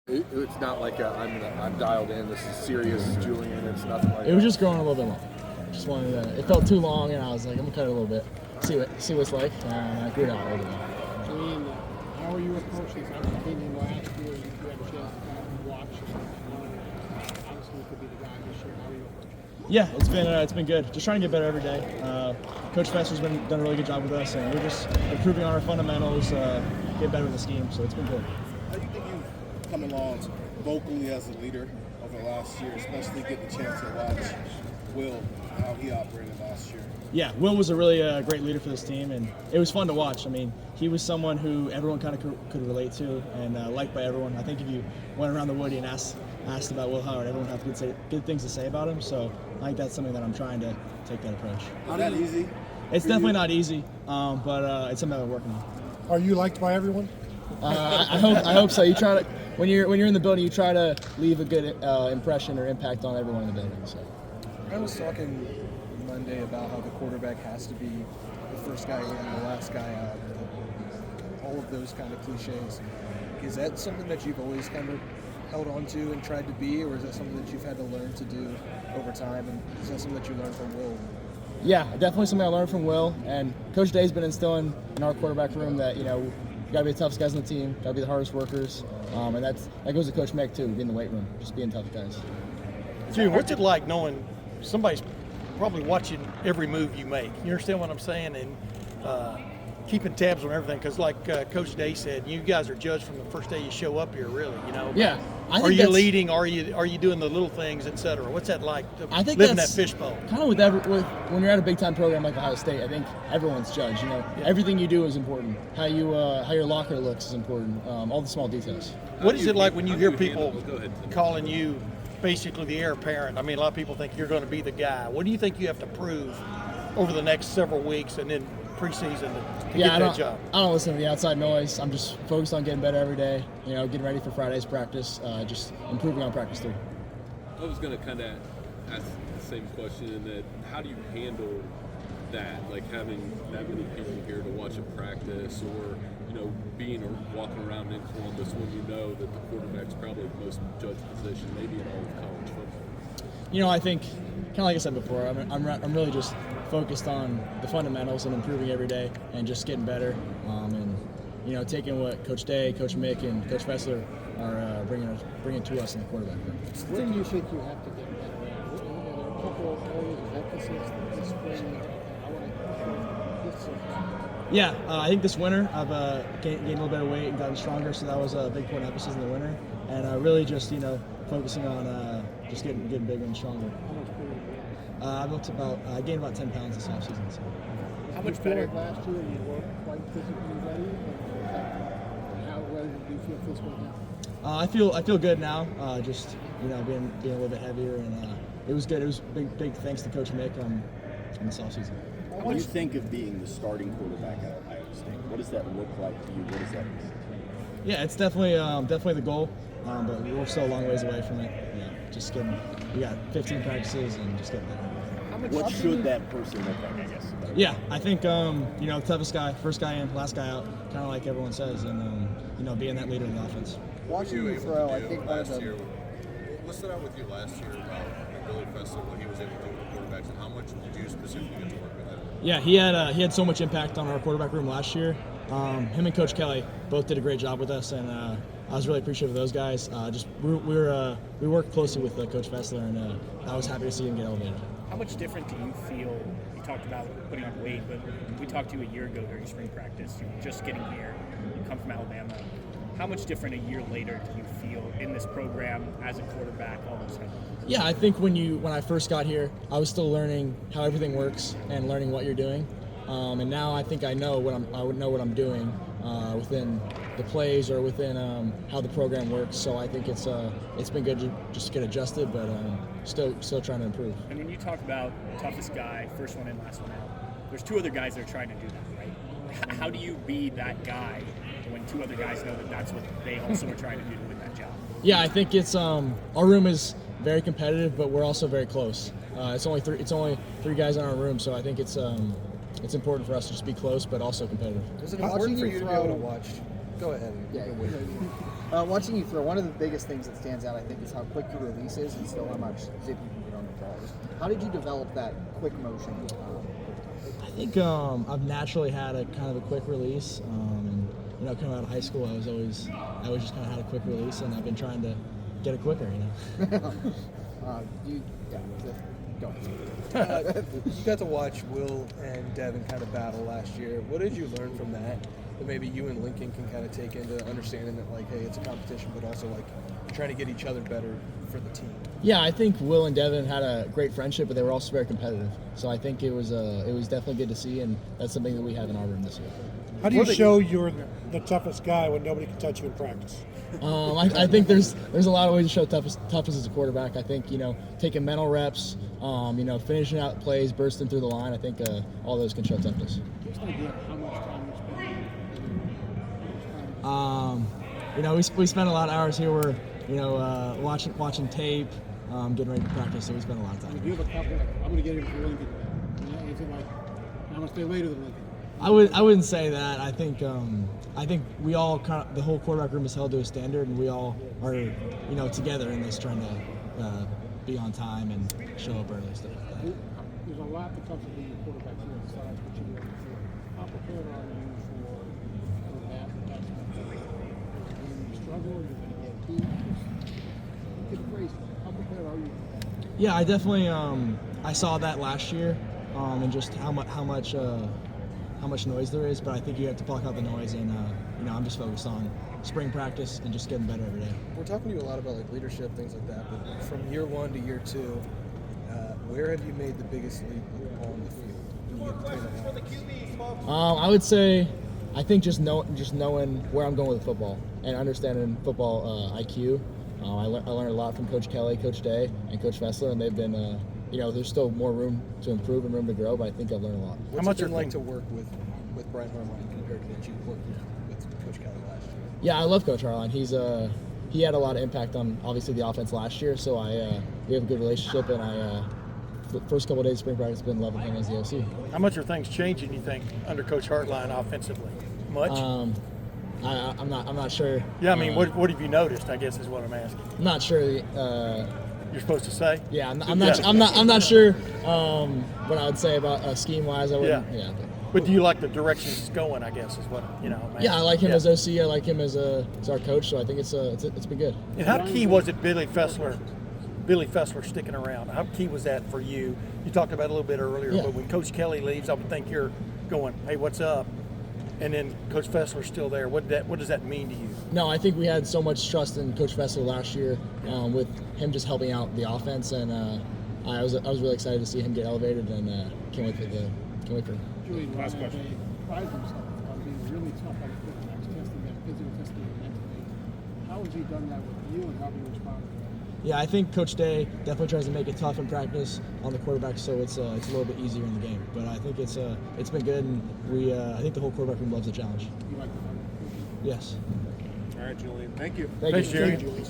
It's not like I'm dialed in. This is serious, Julian. It's nothing like that. It was just growing a little bit long. Just wanted to. It felt too long, and I was like, I'm gonna cut it a little bit, see what it's like, and I grew it out a little bit more. Julian, how are you approaching this? After being last year, you had a chance to kind of watch. Obviously, you could be the guy this year. How are you approaching it? Yeah, it's been good. Just trying to get better every day. Coach Fesser's done a really good job with us, and we're just improving on our fundamentals, get better with the scheme. So it's been good. How do you think you've come along vocally as a leader over the last year, especially getting the chance to watch Will, how he operated last year? Yeah, Will was a really great leader for this team, and it was fun to watch. I mean, he was someone who everyone kind of could relate to and liked by everyone. I think if you went around the woody and asked about Will Howard, everyone would have good things to say about him. So I think that's something that I'm trying to take that approach. Is that easy? It's definitely not easy, but it's something that we're working on. Are you liked by everyone? I hope so. You try to when you're in the building, you try to leave a good impression or impact on everyone in the building. So I was talking Monday about how the quarterback has to be the first guy in, the last guy out, all of those kind of cliches. Is that something that you've always kind of held on to and tried to be, or is that something that you've had to learn to do over time? And is that something that you learned from Will? yeah, definitely something I learned from Will, and Coach Day's been instilling in our quarterback room that you gotta be the toughest guys on the team, gotta be the hardest workers, and that goes to Coach Mick too, being in the weight room, just being tough guys. Dude, what's it like knowing somebody's probably watching every move you make? You understand what I'm saying? And keeping tabs on everything, because like Coach Day said, you guys are judged from the first day you show up here, really. Yeah. Are you leading? Are you doing the little things, etc.? What's that like? I think living that's that fishbowl. Kind of with when you're at a big time program like Ohio State, I think everyone's judged. Everything you do is important. How your locker looks is important. All the small details. What is it like when you hear people calling you basically the heir apparent? I mean, a lot of people think you're going to be the guy. What do you think you have to prove over the next several weeks and then preseason to get that job? I don't listen to the outside noise. I'm just focused on getting better every day. Getting ready for Friday's practice. Just improving on practice 3. I was going to kind of ask the same question in that how do you handle that, like having that many people here to watch a practice, or being or walking around in Columbus when you know that the quarterback's probably the most judged position maybe in all of college football? I think, kind of like I said before, I'm really just focused on the fundamentals and improving every day and just getting better. And taking what Coach Day, Coach Mick, and Coach Fessler are bringing to us in the quarterback room. What do you think you have to get better at? Are there a couple of areas of emphasis this spring? I want to get some. Yeah, I think this winter I've gained a little bit of weight and gotten stronger, so that was a big point of emphasis in the winter. And really just focusing on just getting bigger and stronger. How much weight? I gained about 10 pounds this offseason. So. How much better? Last year you weren't quite physically ready. How ready do you feel physically now? I feel good now. Just being a little bit heavier, and it was good. It was big thanks to Coach Mick in this offseason. What do you think of being the starting quarterback at Ohio State? What does that look like to you? What does that mean? Yeah, it's definitely the goal, but we're still a long ways away from it. Just we got 15 practices and just getting better. What should that person look like, I guess? Yeah, I think the toughest guy, first guy in, last guy out, kind of like everyone says, and being that leader of the offense. Watching you throw, I think last year. What stood out with you last year about Billy Fessler, what he was able to do with the quarterbacks, and how much did you specifically get to work with him? Yeah, he had so much impact on our quarterback room last year. Him and Coach Kelly both did a great job with us, and I was really appreciative of those guys. We worked closely with Coach Fessler, and I was happy to see him get elevated. How much different do you feel? You talked about putting on weight, but we talked to you a year ago during spring practice. You're just getting here. You come from Alabama. How much different a year later do you feel in this program as a quarterback, all those things? Yeah, I think when I first got here, I was still learning how everything works and learning what you're doing. And now I think I would know what I'm doing within the plays or within how the program works. So I think it's been good to just get adjusted, but still trying to improve. And when you talk about toughest guy, first one in, last one out, there's 2 other guys that are trying to do that, right? How do you be that guy when 2 other guys know that that's what they also are trying to do to win that job? Yeah, I think it's our room is very competitive, but we're also very close. It's only 3 guys in our room, so I think it's important for us to just be close, but also competitive. Is it important for you to be able to watch? Go ahead. Yeah. Watching you throw, one of the biggest things that stands out, I think, is how quick your release is and still how much zip you can get on the balls. How did you develop that quick motion? I think I've naturally had a kind of a quick release. You know, coming out of high school, I always just kind of had a quick release, and I've been trying to get it quicker. You know. Go. You got to watch Will and Devin kind of battle last year. What did you learn from that maybe you and Lincoln can kind of take into understanding that, like, hey, it's a competition, but also, like, trying to get each other better for the team? Yeah, I think Will and Devin had a great friendship, but they were also very competitive. So I think it was definitely good to see, and that's something that we have in our room this year. How do you show you're the toughest guy when nobody can touch you in practice? I think there's a lot of ways to show toughness as a quarterback. I think, you know, taking mental reps, you know, finishing out plays, bursting through the line. I think all those can show toughness. Just an idea of how much time you spend. You know, we spend a lot of hours here. We're, you know, watching tape, getting ready to practice. So we spend a lot of time. Do you have a couple? Like, I'm going to get him for Lincoln. Is it like I'm going to stay later than Lincoln? I wouldn't say that. I think we all the whole quarterback room is held to a standard, and we all are, you know, together in this, trying to be on time and show up early and stuff like that. There's a lot that comes with being a quarterback here besides what you do. How prepared are you for that? When you struggle, you're going to get beat. It's crazy. How prepared are you? Yeah, I definitely I saw that last year, and just how much noise there is, but I think you have to block out the noise, and you know, I'm just focused on spring practice and just getting better every day. We're talking to you a lot about, like, leadership, things like that, but from year one to year two, where have you made the biggest leap on the field when you get between the lines? I would say, I think just knowing where I'm going with football and understanding football IQ. I learned a lot from Coach Kelly, Coach Day, and Coach Fessler, and they've been, you know, there's still more room to improve and room to grow, but I think I've learned a lot. How much it like to work with Brian Harline compared to what you worked with Coach Kelly last year? Yeah, I love Coach Harline. He had a lot of impact on, obviously, the offense last year, so we have a good relationship, and the first couple of days of spring practice, been loving him as the OC. How much are things changing, you think, under Coach Hartline offensively? Much? I'm not sure. Yeah, I mean, what have you noticed, I guess is what I'm asking. I'm not sure. You're supposed to say? Yeah, I'm not sure what I would say about scheme wise. I wouldn't. Yeah. But do you like the direction he's going, I guess, is what, you know. Yeah, I like him as OC. I like him as our coach, so I think it's been good. And how key was it Billy Fessler sticking around? How key was that for you? You talked about it a little bit earlier, but when Coach Kelly leaves, I would think you're going, hey, what's up? And then Coach Fessler's still there. What does that mean to you? No, I think we had so much trust in Coach Fessler last year with him just helping out the offense, and I was really excited to see him get elevated, and can't wait for him. Julian, last question. He prides himself on being really tough on the quarterbacks, testing them, physical testing them mentally. How has he done that with you, and how have you responded to that? Yeah, I think Coach Day definitely tries to make it tough in practice on the quarterback, so it's a little bit easier in the game. But I think it's been good, and I think the whole quarterback room loves the challenge. You like the fun? Yes. All right, Julian. Thank you. Thanks, Jerry. Julian.